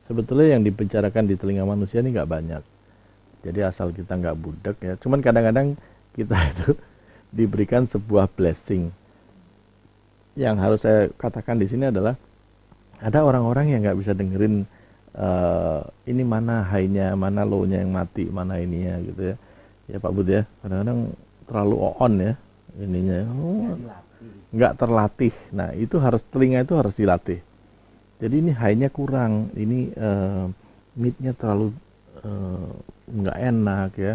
Sebetulnya yang dibicarakan di telinga manusia ini nggak banyak. Jadi asal kita nggak budek ya. Cuman kadang-kadang kita itu diberikan sebuah blessing. Yang harus saya katakan di sini adalah ada orang-orang yang nggak bisa dengerin ini mana high-nya, mana low-nya yang mati, mana ininya gitu ya. Ya Pak Bud ya, kadang-kadang terlalu on ya ininya. Nggak terlatih. Nah itu harus, telinga itu harus dilatih. Jadi ini high-nya kurang, ini mid-nya terlalu nggak enak ya.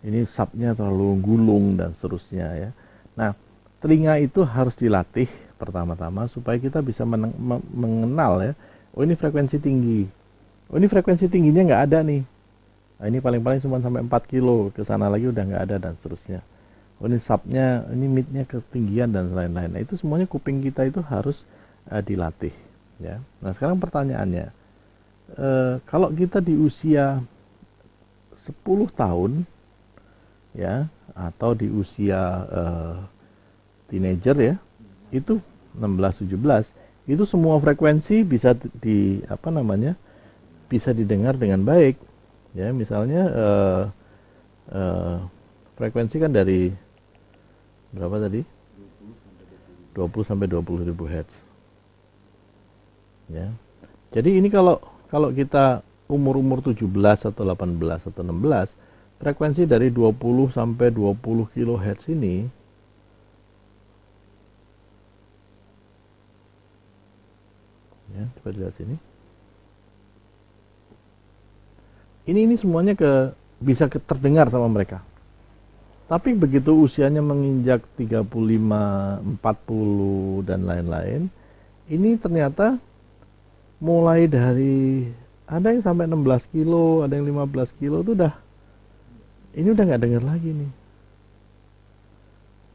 Ini sub-nya terlalu gulung dan seterusnya ya. Nah telinga itu harus dilatih pertama-tama supaya kita bisa mengenal ya. Oh ini frekuensi tinggi. Oh ini frekuensi tingginya nggak ada nih. Nah, ini paling-paling cuma sampai 4 kilo, ke sana lagi udah nggak ada dan seterusnya. Oh ini subnya, ini midnya ketinggian dan lain-lain. Nah itu semuanya kuping kita itu harus dilatih. Ya. Nah sekarang pertanyaannya, kalau kita di usia 10 tahun, ya, atau di usia teenager ya, itu 16-17, itu semua frekuensi bisa bisa didengar dengan baik. Ya, misalnya frekuensi kan dari berapa tadi? 20 sampai 20 ribu hertz. Ya. Jadi ini kalau kita umur 17 atau 18 atau 16, frekuensi dari 20 sampai 20 kHz ini ya, coba lihat sini. Ini semuanya bisa terdengar sama mereka. Tapi begitu usianya menginjak 35, 40 dan lain-lain, ini ternyata mulai dari ada yang sampai 16 kilo, ada yang 15 kilo itu ini udah nggak dengar lagi nih.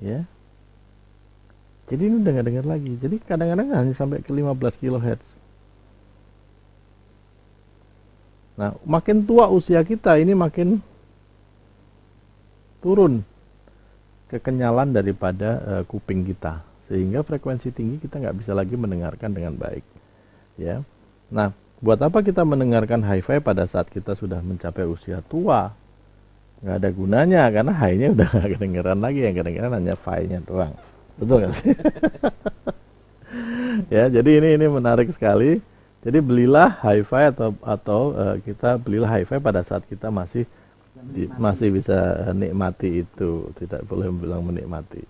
Ya. Jadi ini udah nggak dengar lagi. Jadi kadang-kadang hanya sampai ke 15 kHz. Nah, makin tua usia kita ini makin turun kekenyalan daripada kuping kita, sehingga frekuensi tinggi kita nggak bisa lagi mendengarkan dengan baik. Ya. Nah, buat apa kita mendengarkan hi-fi pada saat kita sudah mencapai usia tua? Nggak ada gunanya, karena high-nya udah nggak kedengeran lagi, yang kedengeran hanya fi-nya doang. Betul nggak sih? Ya, jadi ini menarik sekali. Jadi belilah hi-fi atau kita belilah hi-fi pada saat kita masih bisa nikmati itu, tidak boleh bilang menikmati.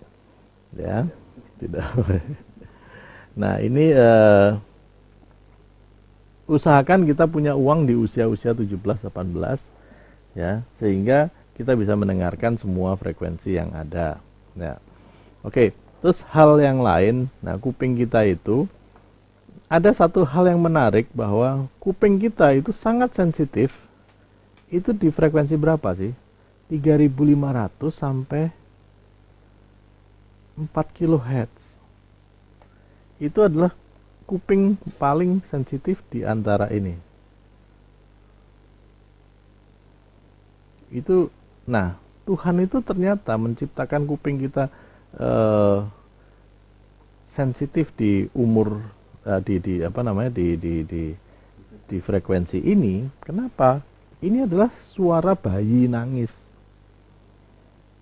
Ya, tidak boleh. Nah, ini usahakan kita punya uang di usia-usia 17-18 ya, sehingga kita bisa mendengarkan semua frekuensi yang ada. Ya. Oke, terus hal yang lain, nah kuping kita itu ada satu hal yang menarik, bahwa kuping kita itu sangat sensitif. Itu di frekuensi berapa sih? 3500 sampai 4 kHz. Itu adalah kuping paling sensitif di antara ini. Itu, nah, Tuhan itu ternyata menciptakan kuping kita sensitif di umur di frekuensi ini. Kenapa? Ini adalah suara bayi nangis.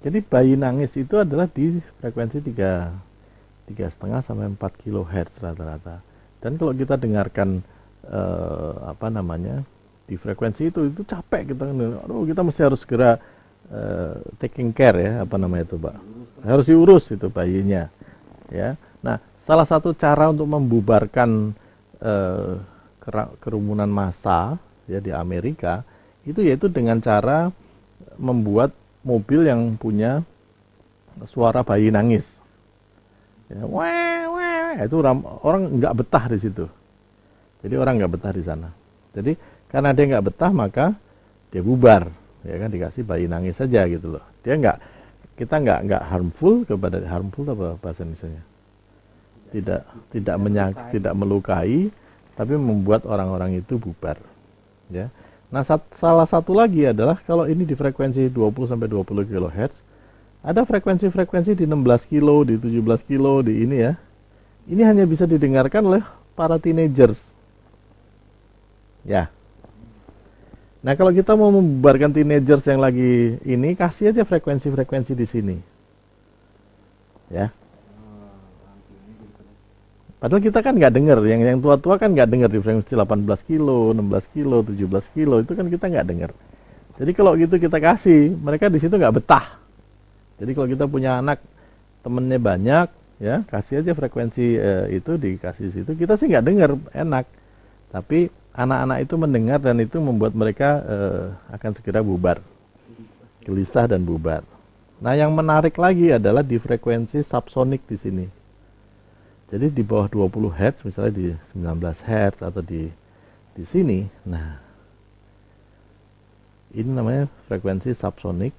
Jadi bayi nangis itu adalah di frekuensi 3,5 sampai 4 kHz rata-rata. Dan kalau kita dengarkan di frekuensi itu capek kita. Aduh, kita mesti harus segera taking care ya, itu Pak. Harus diurus itu bayinya. Ya. Nah, salah satu cara untuk membubarkan kerumunan massa ya di Amerika itu yaitu dengan cara membuat mobil yang punya suara bayi nangis. Ya, itu orang nggak betah di situ. Jadi orang nggak betah di sana. Jadi karena dia nggak betah, maka dia bubar, ya kan, dikasih bayi nangis saja gitu loh. Kita nggak harmful apa bahasa Indonesia? Tidak melukai, tapi membuat orang-orang itu bubar. Ya. Nah, salah satu lagi adalah kalau ini di frekuensi 20 sampai 20 kHz, ada frekuensi-frekuensi di 16 kilo, di 17 kilo, di ini ya. Ini hanya bisa didengarkan oleh para teenagers. Ya, Nah, kalau kita mau membubarkan teenagers yang lagi ini, kasih aja frekuensi-frekuensi di sini. Ya. Padahal kita kan nggak dengar, yang tua-tua kan nggak dengar di frekuensi 18 kilo, 16 kilo, 17 kilo, itu kan kita nggak dengar. Jadi kalau gitu kita kasih, mereka di situ nggak betah. Jadi kalau kita punya anak, temennya banyak, ya kasih aja frekuensi itu dikasih situ. Kita sih nggak dengar, enak. Tapi anak-anak itu mendengar dan itu membuat mereka akan segera bubar, gelisah dan bubar. Nah, yang menarik lagi adalah di frekuensi subsonik di sini. Jadi di bawah 20 Hz, misalnya di 19 Hz atau di sini. Nah, ini namanya frekuensi subsonik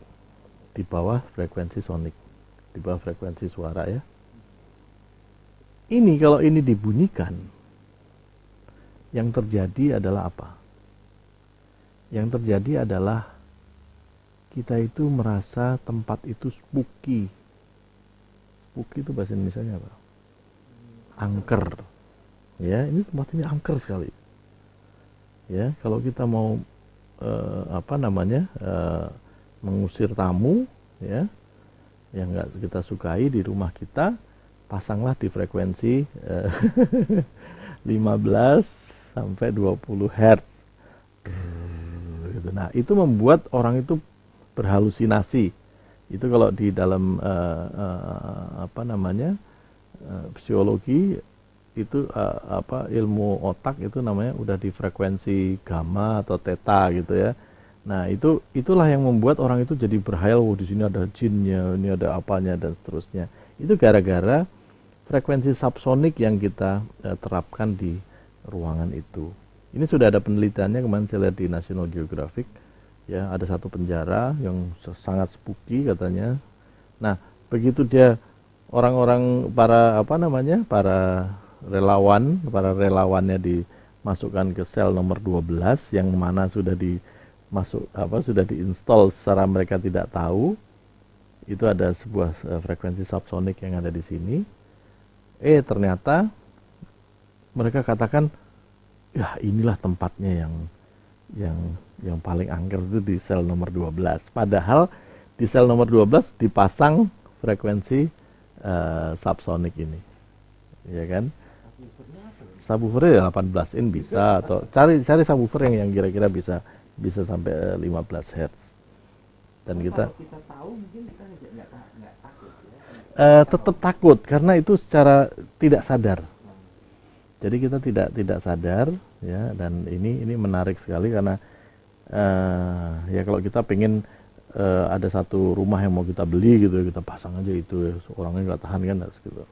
di bawah frekuensi sonik, di bawah frekuensi suara ya. Ini kalau ini dibunyikan, yang terjadi adalah apa? Yang terjadi adalah kita itu merasa tempat itu spooky. Spooky itu bahasa Indonesianya apa? Angker. Ya, ini tempat ini angker sekali. Ya, kalau kita mau mengusir tamu, ya, yang nggak kita sukai di rumah kita, pasanglah di frekuensi 15 sampai 20 Hz. Nah, itu membuat orang itu berhalusinasi. Itu kalau di dalam psikologi itu ilmu otak itu namanya udah di frekuensi gamma atau theta gitu ya. Nah, itulah yang membuat orang itu jadi berhayal, di sini ada jinnya, ini ada apanya dan seterusnya. Itu gara-gara frekuensi subsonik yang kita terapkan di ruangan itu. Ini sudah ada penelitiannya kemarin saya lihat di National Geographic. Ya, ada satu penjara yang sangat spooky katanya. Nah, begitu dia orang-orang para relawannya dimasukkan ke sel nomor 12 yang mana sudah diinstal secara mereka tidak tahu. Itu ada sebuah frekuensi subsonik yang ada di sini. Ternyata mereka katakan, ya inilah tempatnya yang paling angker itu di sel nomor 12. Padahal di sel nomor 12 dipasang frekuensi subsonik ini. Ya kan? Subwoofer 18 in bisa, atau cari subwoofer yang kira-kira bisa sampai 15 Hz. Dan kita tahu mungkin kita nggak takut ya. Tetap takut karena itu secara tidak sadar. Jadi kita tidak sadar ya, dan ini menarik sekali karena ya kalau kita pengen ada satu rumah yang mau kita beli gitu, kita pasang aja itu ya, orangnya nggak tahan kan gitu.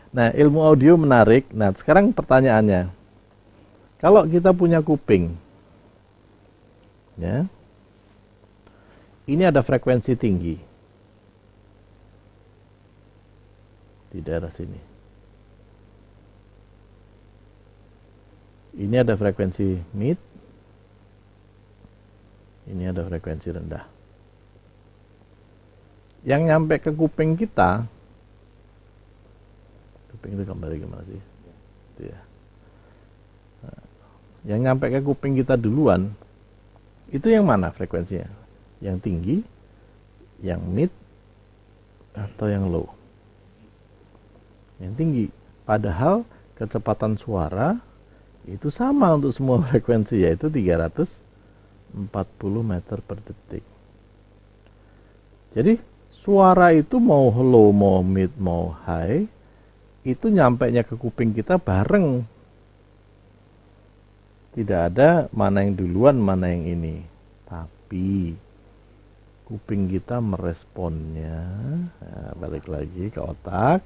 Nah, ilmu audio menarik. Nah, sekarang pertanyaannya, kalau kita punya kuping, ya, ini ada frekuensi tinggi di daerah sini. Ini ada frekuensi mid, ini ada frekuensi rendah. Yang nyampe ke kuping kita, kuping itu kembali gimana sih? Itu ya. Nah, yang nyampe ke kuping kita duluan, itu yang mana frekuensinya? Yang tinggi, yang mid, atau yang low? Yang tinggi. Padahal kecepatan suara itu sama untuk semua frekuensi, yaitu 340 meter per detik. Jadi suara itu mau low, mau mid, mau high, itu nyampainya ke kuping kita bareng. Tidak ada mana yang duluan, mana yang ini. Tapi kuping kita meresponnya. Nah, balik lagi ke otak.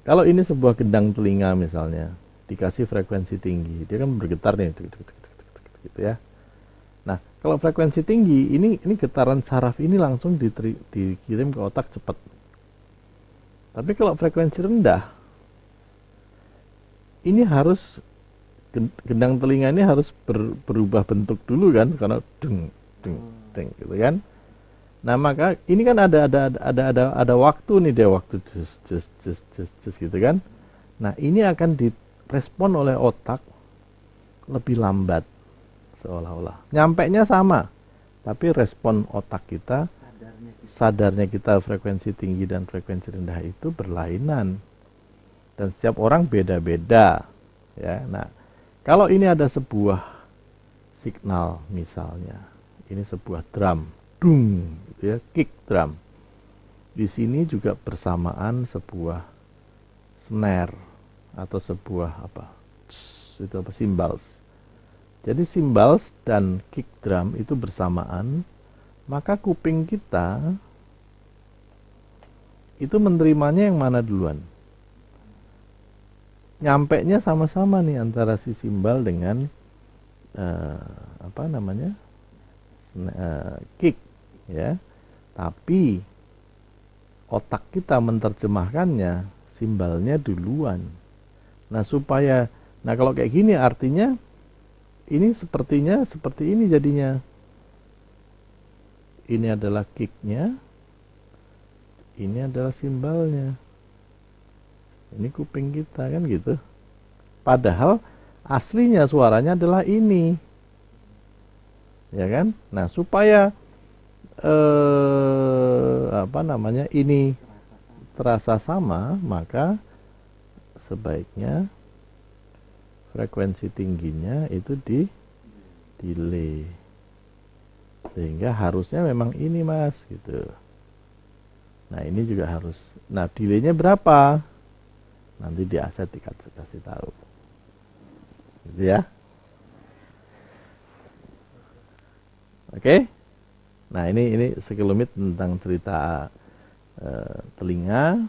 Kalau ini sebuah gendang telinga misalnya, dikasih frekuensi tinggi, dia kan bergetar nih, gitu ya. Nah, kalau frekuensi tinggi, ini getaran saraf ini langsung dikirim ke otak cepat. Tapi kalau frekuensi rendah, ini harus gendang telinga ini harus berubah bentuk dulu kan, karena deng gitu kan. Nah, maka ini kan ada waktu nih, dia waktu just gitu kan. Nah, ini akan direspon oleh otak lebih lambat seolah-olah. Nyampainya sama, tapi respon otak kita, sadarnya kita frekuensi tinggi dan frekuensi rendah itu berlainan. Dan setiap orang beda-beda. Ya, nah, kalau ini ada sebuah signal misalnya, ini sebuah drum, dung, gitu ya, kick drum. Di sini juga bersamaan sebuah snare atau sebuah itu cymbals. Jadi cymbals dan kick drum itu bersamaan, maka kuping kita itu menerimanya yang mana duluan? Nyampainya sama-sama nih antara si simbal dengan kick, ya. Tapi otak kita menerjemahkannya simbalnya duluan. Nah kalau kayak gini artinya ini sepertinya seperti ini jadinya. Ini adalah kicknya, ini adalah simbalnya. Ini kuping kita kan gitu. Padahal aslinya suaranya adalah ini. Ya kan? Nah, supaya ini terasa sama, maka sebaiknya frekuensi tingginya itu di delay. Sehingga harusnya memang ini, Mas, gitu. Nah, ini juga harus. Nah, delaynya berapa? Nanti di aset dikasih tahu, gitu ya. Oke. Nah ini sekelumit tentang cerita telinga.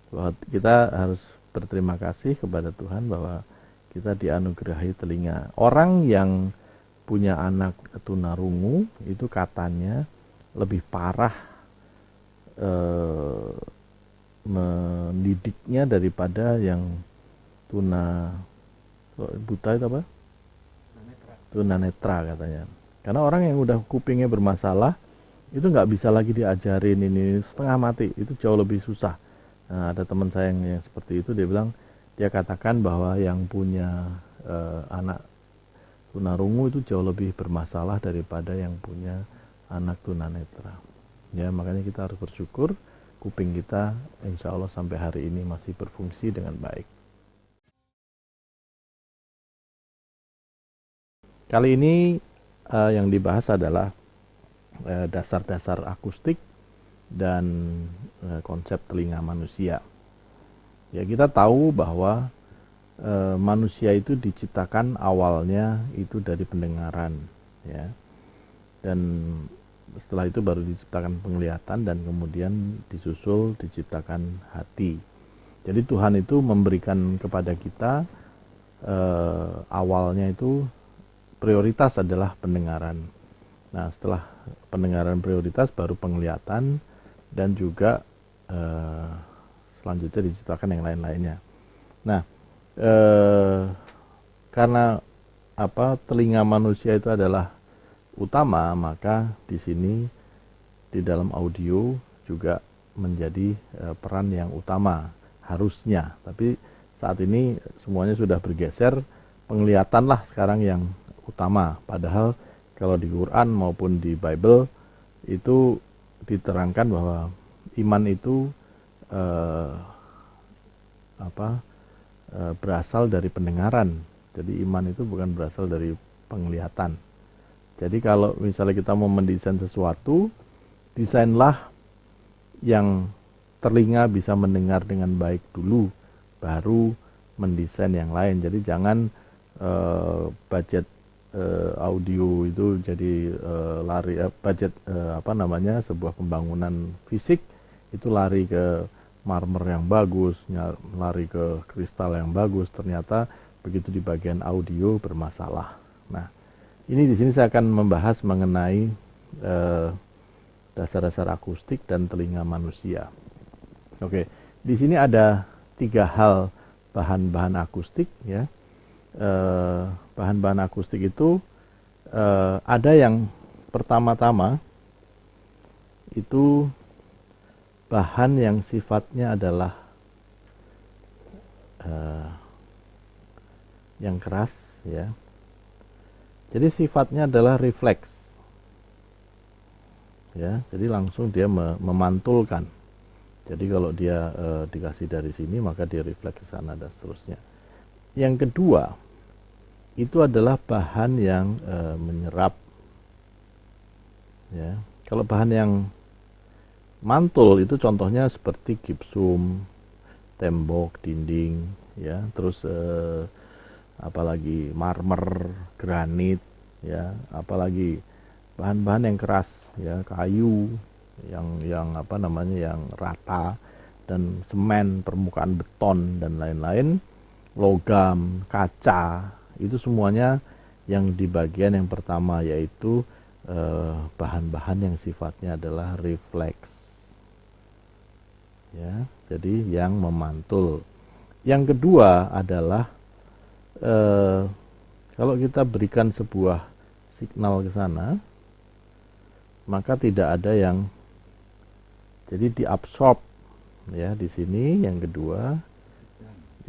Bahwa kita harus berterima kasih kepada Tuhan bahwa kita dianugerahi telinga. Orang yang punya anak tunarungu itu katanya lebih parah mendidiknya daripada yang buta itu apa? Tunanetra katanya. Karena orang yang udah kupingnya bermasalah itu nggak bisa lagi diajarin ini setengah mati, itu jauh lebih susah. Nah, ada teman saya yang seperti itu, dia katakan bahwa yang punya anak tunarungu itu jauh lebih bermasalah daripada yang punya anak tunanetra. Ya, makanya kita harus bersyukur kuping kita insya Allah sampai hari ini masih berfungsi dengan baik. Kali ini yang dibahas adalah dasar-dasar akustik dan konsep telinga manusia. Ya, kita tahu bahwa manusia itu diciptakan awalnya itu dari pendengaran, ya. Dan setelah itu baru diciptakan penglihatan dan kemudian disusul diciptakan hati. Jadi Tuhan itu memberikan kepada kita awalnya itu prioritas adalah pendengaran. Nah, setelah pendengaran prioritas baru penglihatan dan juga selanjutnya diciptakan yang lain-lainnya. Nah, karena telinga manusia itu adalah utama, maka di sini di dalam audio juga menjadi peran yang utama harusnya. Tapi saat ini semuanya sudah bergeser, penglihatanlah sekarang yang utama. Padahal kalau di Quran maupun di Bible itu diterangkan bahwa iman itu berasal dari pendengaran. Jadi iman itu bukan berasal dari penglihatan. Jadi kalau misalnya kita mau mendesain sesuatu, desainlah yang telinga bisa mendengar dengan baik dulu, baru mendesain yang lain. Jadi jangan budget audio itu jadi lari budget sebuah pembangunan fisik itu lari ke marmer yang bagus, lari ke kristal yang bagus, ternyata begitu di bagian audio bermasalah. Nah, ini di sini saya akan membahas mengenai dasar-dasar akustik dan telinga manusia. Oke, di sini ada 3 hal bahan-bahan akustik, ya. Bahan-bahan akustik itu ada yang pertama-tama itu bahan yang sifatnya adalah yang keras, ya. Jadi sifatnya adalah refleks. Ya, jadi langsung dia memantulkan. Jadi kalau dia dikasih dari sini maka dia refleks ke sana dan seterusnya. Yang kedua, itu adalah bahan yang menyerap. Ya, kalau bahan yang mantul itu contohnya seperti gipsum, tembok, dinding, ya, terus apalagi marmer, granit, ya, apalagi bahan-bahan yang keras, ya, kayu, yang apa namanya, yang rata, dan semen, permukaan beton dan lain-lain, logam, kaca, itu semuanya yang di bagian yang pertama, yaitu bahan-bahan yang sifatnya adalah refleks. Ya, jadi yang memantul. Yang kedua adalah kalau kita berikan sebuah signal ke sana, maka tidak ada yang jadi diabsorb. Ya, di sini yang kedua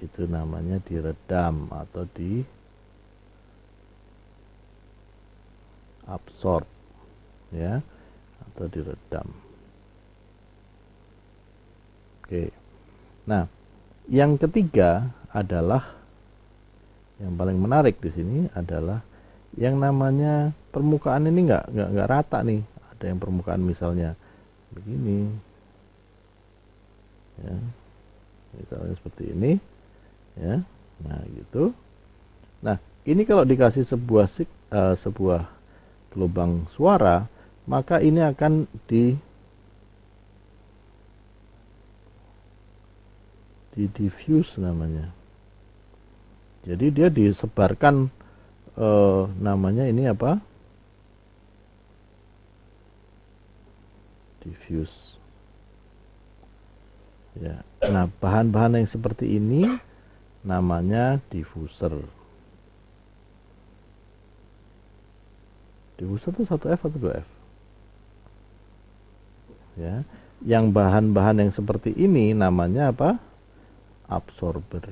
itu namanya diredam atau diabsorb, ya, atau diredam. Oke. Nah, yang ketiga adalah yang paling menarik di sini adalah yang namanya permukaan ini nggak rata nih. Ada yang permukaan misalnya begini, ya, misalnya seperti ini, ya. Nah, gitu. Nah, ini kalau dikasih sebuah gelombang suara, maka ini akan di diffuse namanya. Jadi dia disebarkan namanya ini apa? Diffuse. Ya. Nah, bahan-bahan yang seperti ini namanya diffuser. Diffuser itu 1F atau 2F? Ya. Yang bahan-bahan yang seperti ini namanya apa? Absorber.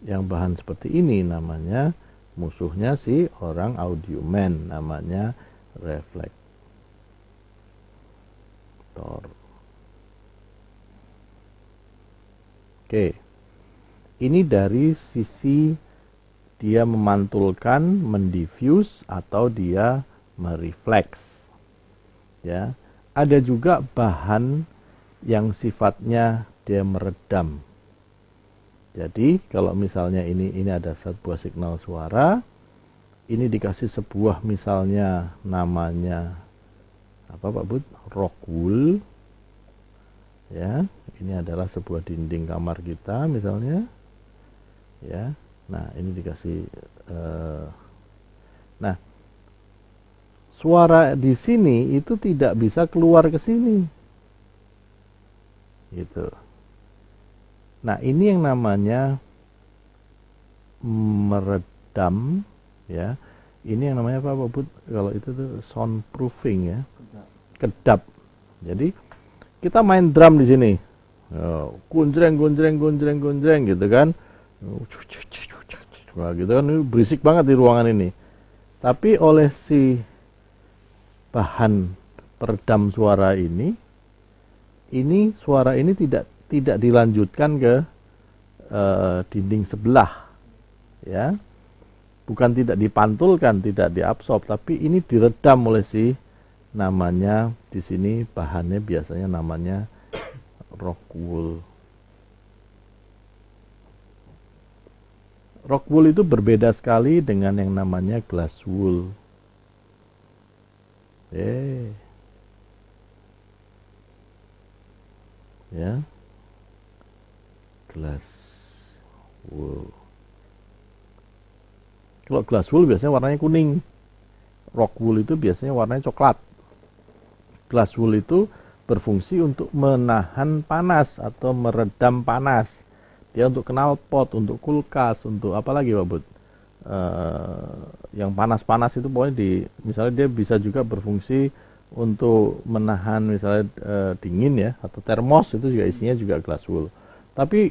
Yang bahan seperti ini namanya musuhnya si orang audioman, namanya reflektor. Oke. Ini dari sisi dia memantulkan, mendiffuse atau dia merefleks. Ya. Ada juga bahan yang sifatnya dia meredam. Jadi kalau misalnya ini ada sebuah signal suara, ini dikasih sebuah misalnya namanya apa Pak Bud? Rock wool. Ya, ini adalah sebuah dinding kamar kita misalnya. Ya. Nah, ini dikasih nah, suara di sini itu tidak bisa keluar ke sini. Gitu. Nah, ini yang namanya meredam, ya. Ini yang namanya apa, Pak Bud? Kalau itu tuh soundproofing, ya. Kedap. Jadi kita main drum di sini. Gunjreng gitu kan. Wah, gitu kan, berisik banget di ruangan ini. Tapi oleh si bahan peredam suara ini suara ini tidak dilanjutkan ke dinding sebelah, ya, bukan tidak dipantulkan, tidak diabsorb, tapi ini diredam oleh si namanya di sini bahannya biasanya namanya rock wool. Rock wool itu berbeda sekali dengan yang namanya glass wool. Ya, glass wool. Kalau glass wool biasanya warnanya kuning. Rock wool itu biasanya warnanya coklat. Glass wool itu berfungsi untuk menahan panas atau meredam panas. Dia untuk knalpot, untuk kulkas, untuk apa lagi Pak Bud? Yang panas-panas itu pokoknya misalnya dia bisa juga berfungsi untuk menahan misalnya dingin, ya, atau termos itu juga isinya juga glass wool. Tapi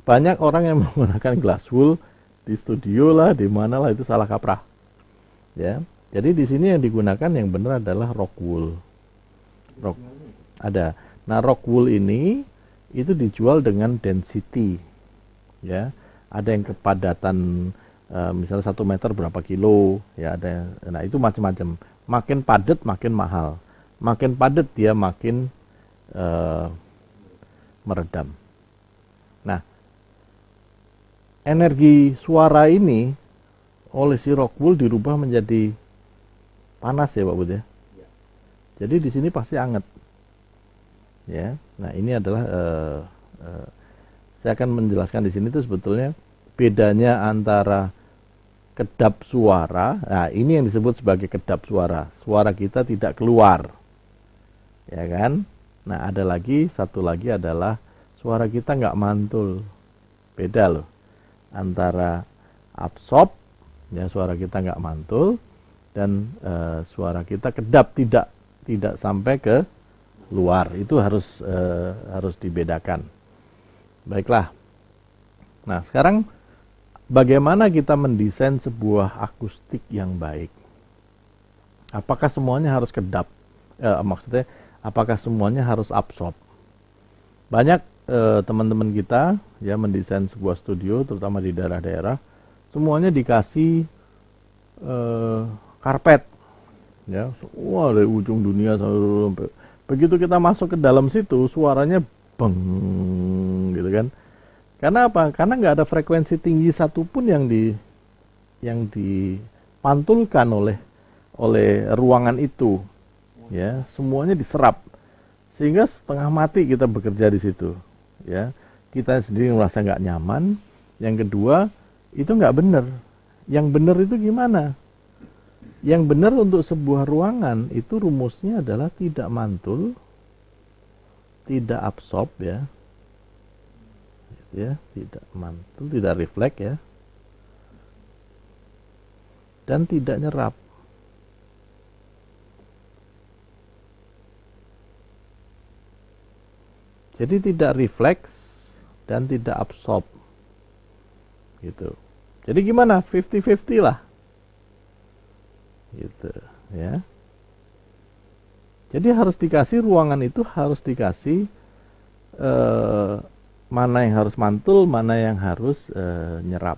banyak orang yang menggunakan glass wool di studio lah, di mana lah, itu salah kaprah. Ya, jadi di sini yang digunakan yang benar adalah rock wool. Rock ada. Nah, rock wool ini itu dijual dengan density. Ya, ada yang kepadatan misalnya 1 meter berapa kilo, ya ada. Nah, itu macam-macam. Makin padat makin mahal. Makin padat dia makin meredam. Nah, energi suara ini oleh si rock wool dirubah menjadi panas ya Pak Bud ya. Jadi di sini pasti anget. Ya. Nah, ini adalah saya akan menjelaskan di sini itu sebetulnya bedanya antara kedap suara. Nah, ini yang disebut sebagai kedap suara. Suara kita tidak keluar. Ya kan? Nah, ada lagi, satu lagi adalah suara kita nggak mantul. Beda loh. Antara absorb, ya suara kita nggak mantul, dan suara kita kedap, tidak sampai ke luar. Itu harus dibedakan. Baiklah. Nah, sekarang bagaimana kita mendesain sebuah akustik yang baik? Apakah semuanya harus kedap? Maksudnya, apakah semuanya harus absorb? Banyak teman-teman kita ya mendesain sebuah studio, terutama di daerah-daerah, semuanya dikasih karpet, ya, wah dari ujung dunia sampai begitu kita masuk ke dalam situ suaranya beng, gitu kan? Karena apa? Karena nggak ada frekuensi tinggi satupun yang dipantulkan oleh ruangan itu, ya, semuanya diserap. Sehingga setengah mati kita bekerja di situ, ya. Kita sendiri merasa nggak nyaman. Yang kedua, itu nggak benar. Yang benar itu gimana? Yang benar untuk sebuah ruangan itu rumusnya adalah tidak mantul, tidak absorb, ya, tidak mantul, tidak refleks, ya, dan tidak nyerap. Jadi tidak refleks dan tidak absorb. Gitu. Jadi gimana? 50-50 lah. Gitu, ya. Jadi harus dikasih ruangan itu harus dikasih mana yang harus mantul, mana yang harus nyerap.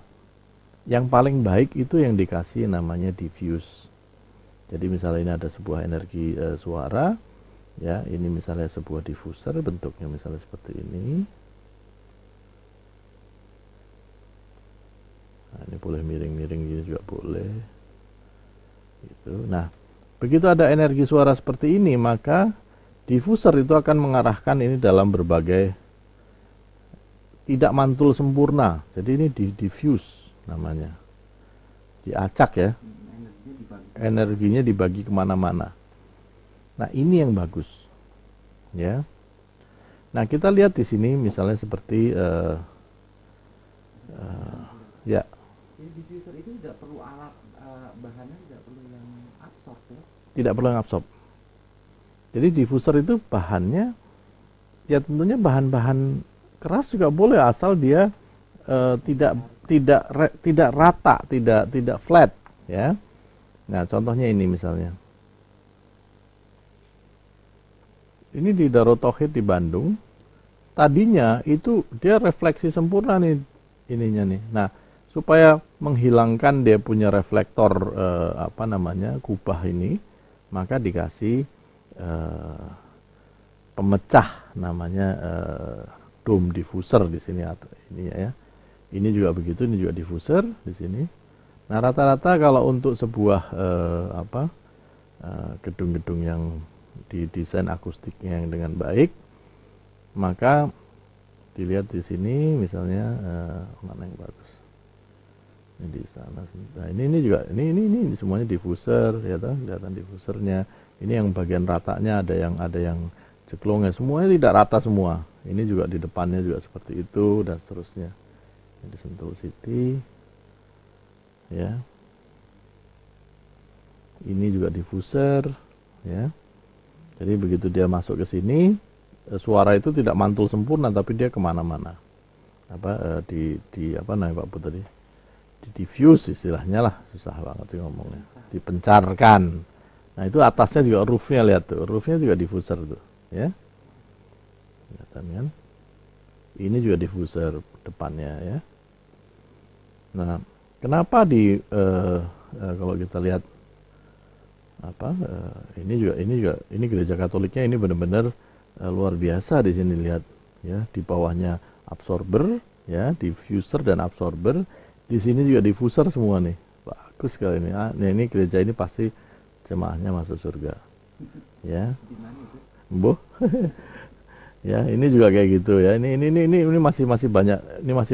Yang paling baik itu yang dikasih namanya diffuse. Jadi misalnya ini ada sebuah energi suara, ya, ini misalnya sebuah diffuser, bentuknya misalnya seperti ini. Nah, ini boleh miring-miring gini juga boleh. Gitu. Nah, begitu ada energi suara seperti ini, maka diffuser itu akan mengarahkan ini dalam berbagai, tidak mantul sempurna. Jadi ini diffuse namanya. Diacak, ya. Energinya dibagi kemana-mana. Nah, ini yang bagus, ya. Nah, kita lihat di sini misalnya seperti ya. Jadi diffuser itu tidak perlu alat bahannya, tidak perlu yang absorb, ya? Tidak perlu yang absorb. Jadi diffuser itu bahannya, ya tentunya bahan-bahan keras juga boleh asal dia tidak rata, tidak flat, ya. Nah, contohnya ini misalnya. Ini di Darut Tauhid di Bandung. Tadinya itu dia refleksi sempurna nih ininya nih. Nah, supaya menghilangkan dia punya reflektor kubah ini, maka dikasih pemecah namanya dome diffuser di sini atau ini, ya. Ini juga begitu, ini juga diffuser di sini. Nah, rata-rata kalau untuk sebuah gedung-gedung yang didesain akustiknya yang dengan baik, maka dilihat di sini misalnya mana yang bagus. Ini di sana. Nah, ini juga ini semuanya diffuser, ya toh, kelihatan diffusernya. Ini yang bagian ratanya ada yang ceklongnya, semuanya tidak rata semua. Ini juga di depannya juga seperti itu dan seterusnya. Ini di Sentul City, ya. Ini juga diffuser, ya. Jadi begitu dia masuk ke sini, suara itu tidak mantul sempurna, tapi dia kemana-mana. di apa namanya Pak Put tadi, di diffuse istilahnya lah, susah banget sih ngomongnya, dipencarkan. Nah itu atasnya juga roofnya, lihat tuh, roofnya juga diffuser tuh, ya, kelihatan kan? Ini juga diffuser depannya ya. Nah, kenapa kalau kita lihat ini gereja Katoliknya ini benar-benar luar biasa di sini, lihat ya, di bawahnya absorber ya, diffuser dan absorber, di sini juga diffuser semua nih, bagus sekali ini. Nah, ini gereja ini pasti jemaahnya masuk surga ya. Boh. Ya, ini juga kayak gitu ya. Ini masih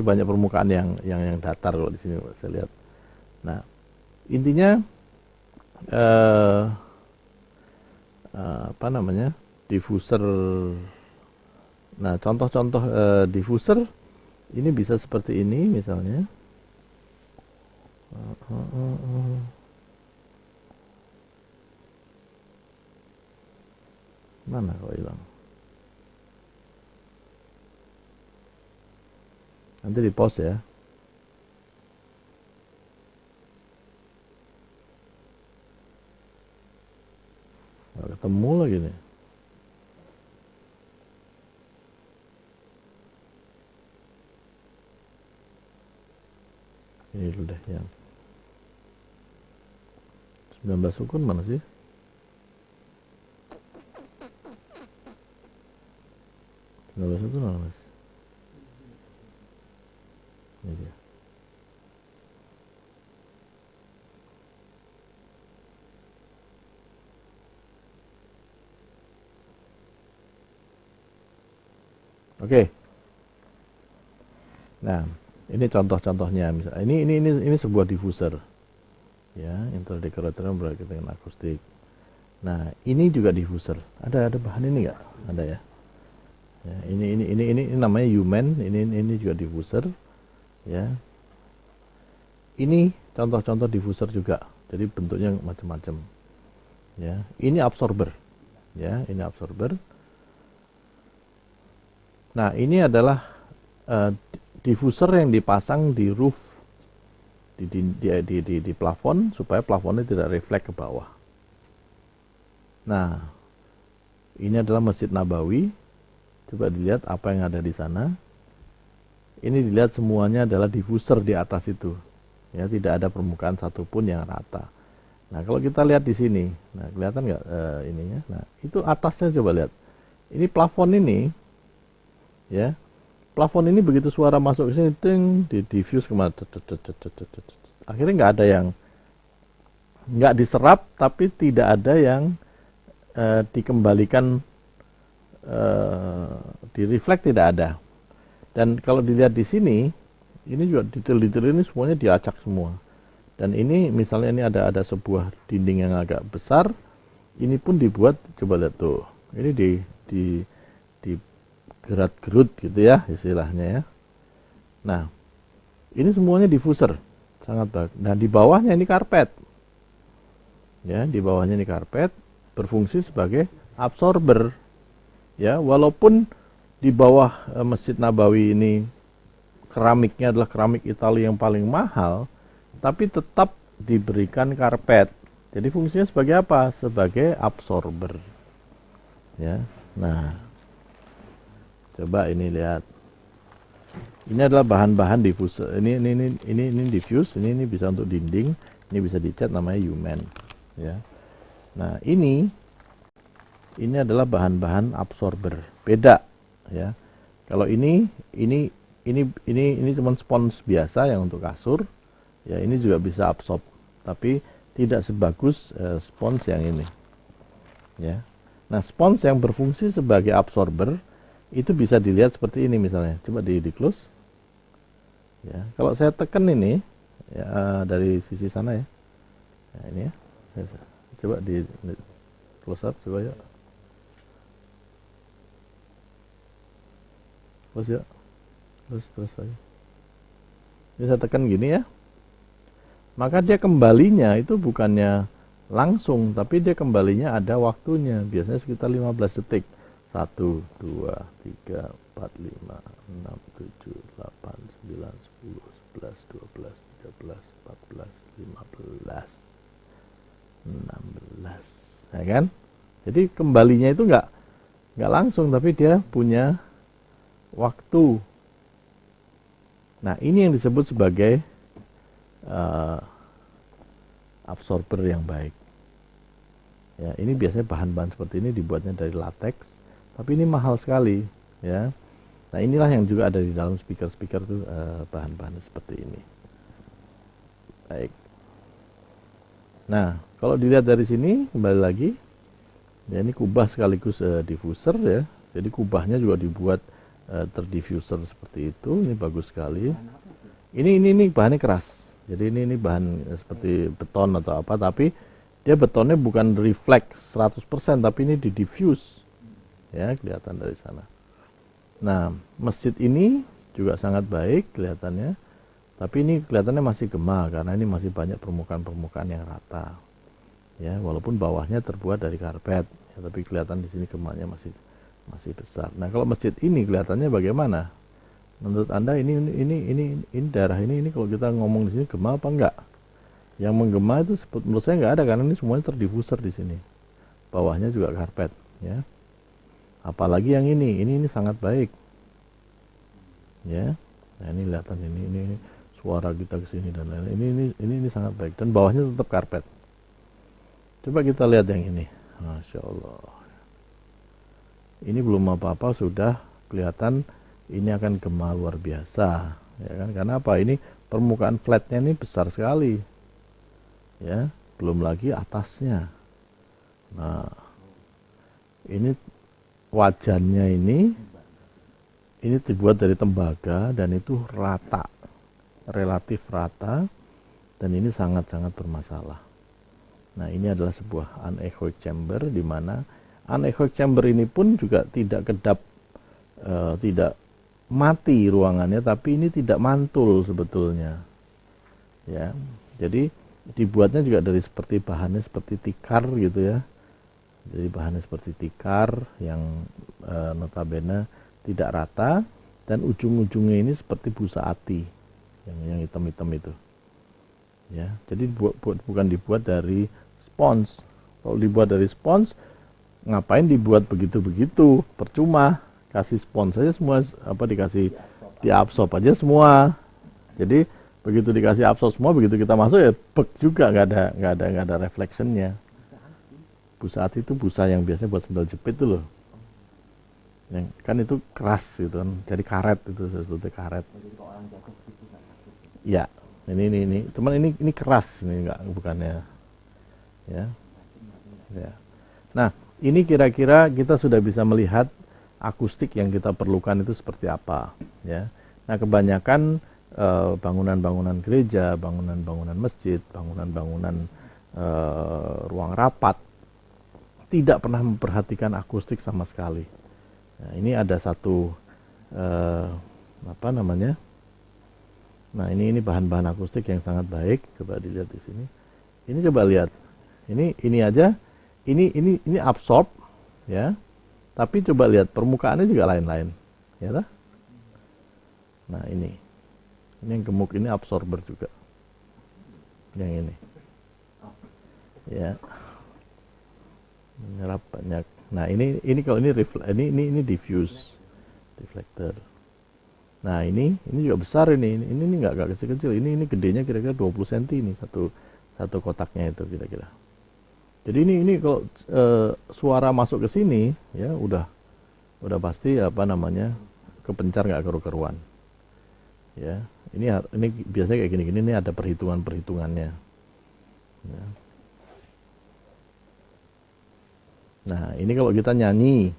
banyak permukaan yang datar kalau di sini saya lihat. Nah, intinya apa namanya? Diffuser. Nah, contoh-contoh diffuser ini bisa seperti ini misalnya. Mana kok hilang? Nanti di pause ya. Nggak ketemu lagi nih. Ini dulu deh yang 19 sukun mana sih? Itu mana mas? Ini dia. Oke. Nah, ini contoh-contohnya. Misalnya, ini sebuah diffuser, ya, interdecorator berkaitan dengan akustik. Nah, ini juga diffuser. Ada bahan ini nggak? Ada ya. Ya, ini namanya human. Ini juga diffuser, ya. Ini contoh-contoh diffuser juga. Jadi bentuknya macam-macam. Ya, ini absorber. Ya, ini absorber. Nah, ini adalah diffuser yang dipasang di roof, di plafon, supaya plafonnya tidak refleks ke bawah. Nah, ini adalah Masjid Nabawi. Coba dilihat apa yang ada di sana. Ini dilihat semuanya adalah diffuser di atas itu. Ya, tidak ada permukaan satupun yang rata. Nah, kalau kita lihat di sini, nah kelihatan nggak ininya? Nah, itu atasnya coba lihat. Ini plafon ini, ya, plafon ini begitu suara masuk ke sini, ting, di diffuse kemana? Akhirnya nggak diserap, tapi tidak ada yang dikembalikan, direflect, tidak ada. Dan kalau dilihat di sini, ini juga detail-detail ini semuanya diacak semua. Dan ini misalnya ini ada sebuah dinding yang agak besar, ini pun dibuat, coba lihat tuh, ini di gerat-gerut gitu ya istilahnya ya. Nah, ini semuanya diffuser, sangat bagus. Nah, di bawahnya ini karpet, ya, di bawahnya ini karpet berfungsi sebagai absorber, ya. Walaupun di bawah Masjid Nabawi ini keramiknya adalah keramik Italia yang paling mahal, tapi tetap diberikan karpet. Jadi fungsinya sebagai apa? Sebagai absorber. Ya. Nah, coba ini lihat. Ini adalah bahan-bahan diffuser. Ini diffuse, ini bisa untuk dinding, ini bisa dicat, namanya human, ya. Nah, ini adalah bahan-bahan absorber. Beda, ya. Kalau ini cuma spons biasa yang untuk kasur. Ya, ini juga bisa absorb, tapi tidak sebagus spons yang ini. Ya. Nah, spons yang berfungsi sebagai absorber itu bisa dilihat seperti ini misalnya. Coba di close. Ya, kalau saya tekan ini, ya, dari sisi sana ya. Nah, ini ya. Coba di close up coba ya. Close ya. Terus aja. Ini saya tekan gini ya. Maka dia kembalinya itu bukannya langsung, tapi dia kembalinya ada waktunya, biasanya sekitar 15 detik. 1, 2, 3, 4, 5, 6, 7, 8, 9, 10, 11, 12, 13, 14, 15, 16, ya kan? Jadi kembalinya itu nggak langsung, tapi dia punya waktu. Nah, ini yang disebut sebagai absorber yang baik. Ya, ini biasanya bahan-bahan seperti ini dibuatnya dari latex, tapi ini mahal sekali, ya. Nah, inilah yang juga ada di dalam speaker-speaker itu, bahan-bahan seperti ini. Baik. Nah, kalau dilihat dari sini kembali lagi, ya ini kubah sekaligus diffuser ya. Jadi kubahnya juga dibuat terdiffuser seperti itu. Ini bagus sekali. Ini bahannya keras. Jadi ini bahan seperti beton atau apa, tapi dia betonnya bukan refleks 100%, tapi ini di diffuse. Ya, kelihatan dari sana. Nah, masjid ini juga sangat baik kelihatannya. Tapi ini kelihatannya masih gema karena ini masih banyak permukaan-permukaan yang rata. Ya, walaupun bawahnya terbuat dari karpet, ya, tapi kelihatan di sini gemanya masih besar. Nah, kalau masjid ini kelihatannya bagaimana? Menurut Anda ini daerah ini kalau kita ngomong di sini gema apa enggak? Yang menggema itu menurut saya enggak ada karena ini semuanya terdiffuser di sini. Bawahnya juga karpet, ya. Apalagi yang ini sangat baik. Ya. Nah, ini kelihatan ini suara kita ke sini dan lain-lain. Ini sangat baik dan bawahnya tetap karpet. Coba kita lihat yang ini. Masya Allah. Ini belum apa-apa sudah kelihatan ini akan gema luar biasa, ya kan? Karena apa? Ini permukaan flatnya ini besar sekali, ya. Belum lagi atasnya. Nah, ini wajannya ini dibuat dari tembaga dan itu rata, relatif rata, dan ini sangat-sangat bermasalah. Nah, ini adalah sebuah anechoic chamber di mana anechoic chamber ini pun juga tidak kedap, tidak mati ruangannya, tapi ini tidak mantul sebetulnya, ya. Jadi dibuatnya juga dari seperti bahannya seperti tikar gitu ya. Jadi bahannya seperti tikar yang notabene tidak rata dan ujung-ujungnya ini seperti busa ati yang hitam-hitam itu, ya. Jadi bukan dibuat dari spons. Kalau dibuat dari spons, ngapain dibuat begitu-begitu? Percuma. Kasih spons saja semua dikasih diabsorb aja semua. Jadi begitu dikasih absorb semua, begitu kita masuk ya bek juga, nggak ada reflectionnya. Busa ati itu busa yang biasanya buat sendal jepit itu loh. Yang kan itu keras gitu kan, jadi karet itu seperti karet. Ya, ini teman ini keras, ini bukannya, ya. Ya. Nah, ini kira-kira kita sudah bisa melihat akustik yang kita perlukan itu seperti apa, ya. Nah, kebanyakan bangunan-bangunan gereja, bangunan-bangunan masjid, bangunan-bangunan ruang rapat tidak pernah memperhatikan akustik sama sekali. Nah, ini ada satu Nah, ini bahan-bahan akustik yang sangat baik. Coba dilihat di sini. Ini coba lihat. Ini aja. Ini absorb, ya. Tapi coba lihat permukaannya juga lain-lain, ya lah. Nah, ini yang gemuk ini absorber juga. Yang ini. Ya. Menyerap banyak. Nah, ini kalau ini diffuse deflector. Nah, ini juga besar ini enggak kecil-kecil. Ini gedenya kira-kira 20 cm ini satu kotaknya itu kira-kira. Jadi ini kalau suara masuk ke sini ya udah pasti kepencar nggak keru-keruan. Ya, ini biasanya kayak gini-gini, ini ada perhitungannya. Ya. Nah, ini kalau kita nyanyi,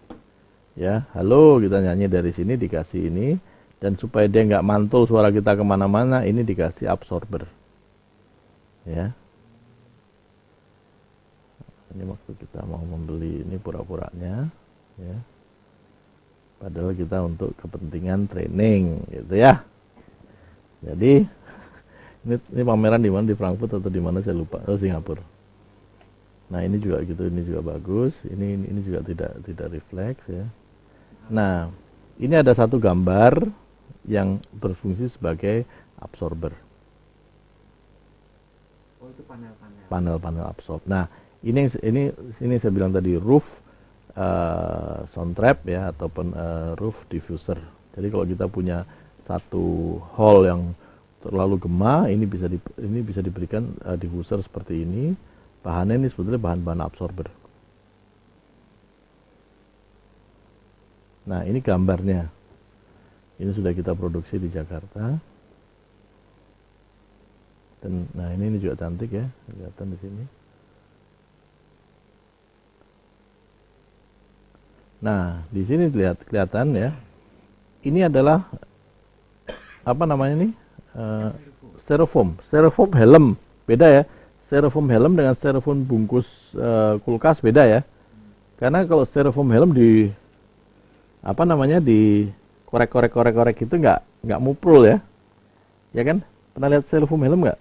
ya, halo, kita nyanyi dari sini dikasih ini, dan supaya dia nggak mantul suara kita kemana-mana, ini dikasih absorber, ya. Ini waktu kita mau membeli ini pura-puranya, ya. Padahal kita untuk kepentingan training, gitu ya. Jadi ini pameran di mana, di Frankfurt atau di mana saya lupa, Singapura. Nah, ini juga gitu, ini juga bagus, ini juga tidak refleks ya. Nah, Ini ada satu gambar yang berfungsi sebagai absorber, Oh, itu panel-panel. panel-panel absorb. Nah, ini saya bilang tadi roof sound trap ya, ataupun roof diffuser. Jadi kalau kita punya satu hall yang terlalu gema, ini bisa diberikan diffuser seperti ini. Bahannya ini sebetulnya bahan-bahan absorber. Nah, ini gambarnya. Ini sudah kita produksi di Jakarta. Dan nah ini juga cantik ya, kelihatan di sini. Nah, di sini kelihatan ya. Ini adalah apa namanya nih? Styrofoam helm. Beda ya. Styrofoam helm dengan styrofoam bungkus kulkas beda ya. Karena kalau styrofoam helm di apa namanya di korek itu nggak muprul ya, ya kan? Pernah lihat styrofoam helm nggak?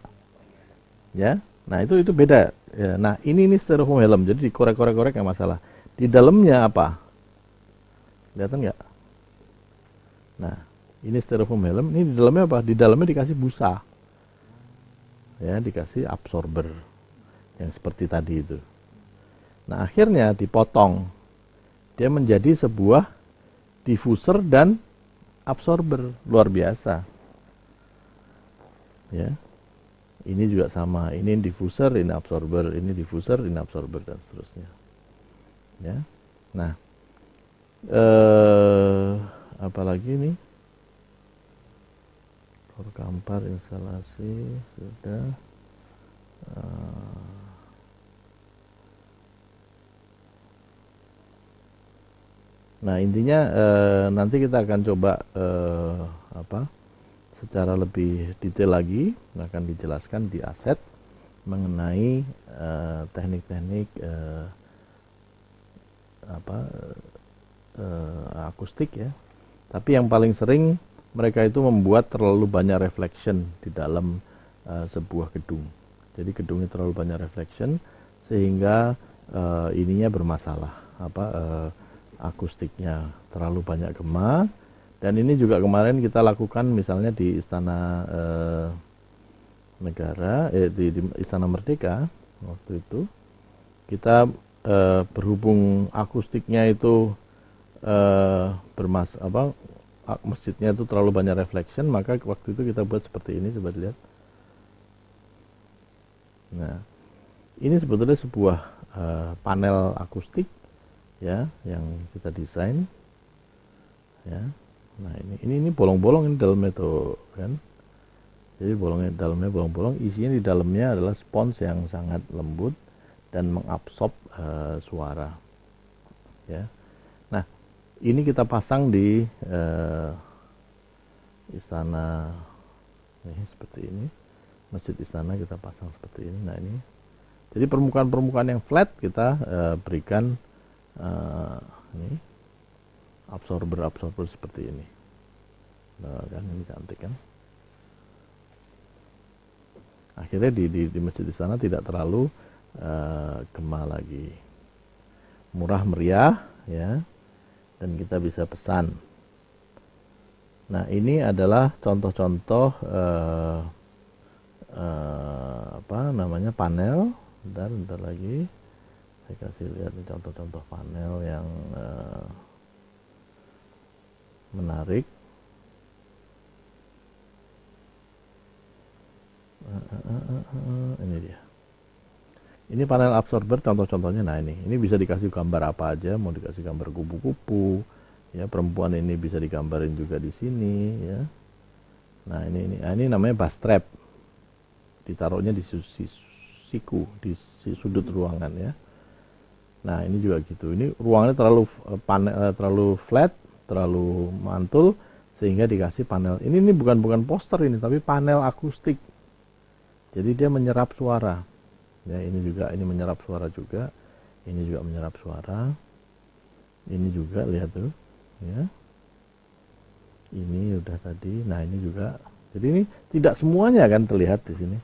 Ya, nah itu beda. Ya, nah ini styrofoam helm, jadi dikorek-korek nggak masalah. Di dalamnya apa? Kelihatan nggak? Nah, ini styrofoam helm. Ini di dalamnya apa? Di dalamnya dikasih busa, ya, dikasih absorber yang seperti tadi itu. Nah akhirnya dipotong, dia menjadi sebuah diffuser dan absorber, luar biasa. Ya. Ini juga sama, ini diffuser, ini absorber, ini diffuser, ini absorber dan seterusnya. Ya. Nah, apalagi nih? Kampar instalasi sudah. Nah intinya nanti kita akan coba secara lebih detail lagi akan dijelaskan di aset mengenai teknik-teknik akustik ya. Tapi yang paling sering mereka itu membuat terlalu banyak reflection di dalam sebuah gedung. Jadi gedungnya terlalu banyak reflection sehingga ininya bermasalah akustiknya terlalu banyak gema. Dan ini juga kemarin kita lakukan misalnya di Istana Negara di Istana Merdeka waktu itu kita berhubung akustiknya itu masjidnya itu terlalu banyak reflection, maka waktu itu kita buat seperti ini, coba dilihat. Nah ini sebetulnya sebuah panel akustik ya yang kita desain ya. Nah ini bolong-bolong ini dalamnya tuh kan, jadi dalamnya bolong-bolong, isinya di dalamnya adalah spons yang sangat lembut dan mengabsorb suara ya. Nah ini kita pasang di istana ini seperti ini, masjid istana kita pasang seperti ini. Nah ini jadi permukaan yang flat kita berikan ini absorber seperti ini. Nah, kan ini cantik kan. Akhirnya di masjid di sana tidak terlalu gema lagi, murah meriah ya, dan kita bisa pesan. Nah ini adalah contoh-contoh panel. Bentar lagi saya kasih lihat nih contoh-contoh panel yang menarik. Ini dia. Ini panel absorber contoh-contohnya. Nah ini bisa dikasih gambar apa aja, mau dikasih gambar kupu-kupu, ya perempuan ini bisa digambarin juga di sini, ya. Nah ini namanya bass trap, ditaruhnya di siku di sudut ruangan ya. Nah ini juga gitu. Ini ruangannya terlalu flat, terlalu mantul sehingga dikasih panel. Ini bukan poster ini, tapi panel akustik. Jadi dia menyerap suara. Ya ini menyerap suara juga. Ini juga menyerap suara. Ini juga lihat tuh, ya. Ini udah tadi. Nah ini juga. Jadi ini tidak semuanya kan terlihat di sini.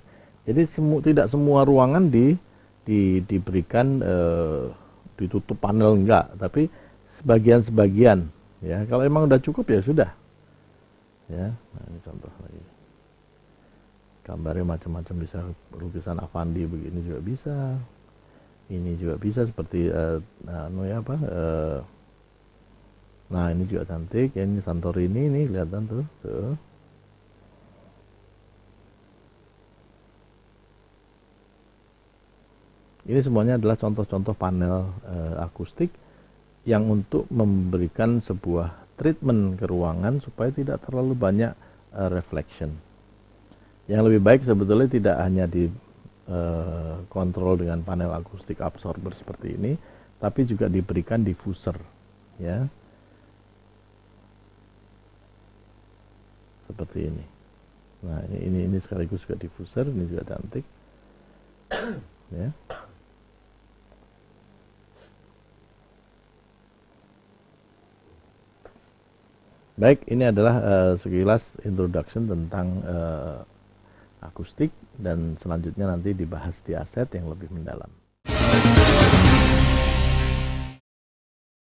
Jadi tidak semua ruangan diberikan ditutup panel enggak, tapi sebagian-sebagian Ya, kalau emang udah cukup ya sudah. Ya, nah ini contoh lagi. Gambarnya macam-macam, bisa lukisan Avandi begini juga bisa. Ini juga bisa seperti nah ini juga cantik. Ya, ini Santorini nih, kelihatan tuh. Ini semuanya adalah contoh-contoh panel akustik yang untuk memberikan sebuah treatment ke ruangan supaya tidak terlalu banyak reflection. Yang lebih baik sebetulnya tidak hanya dikontrol dengan panel akustik absorber seperti ini, tapi juga diberikan diffuser, ya, seperti ini. Nah ini sekaligus juga diffuser, ini juga cantik, ya. Baik, ini adalah sekilas introduction tentang akustik, dan selanjutnya nanti dibahas di aset yang lebih mendalam.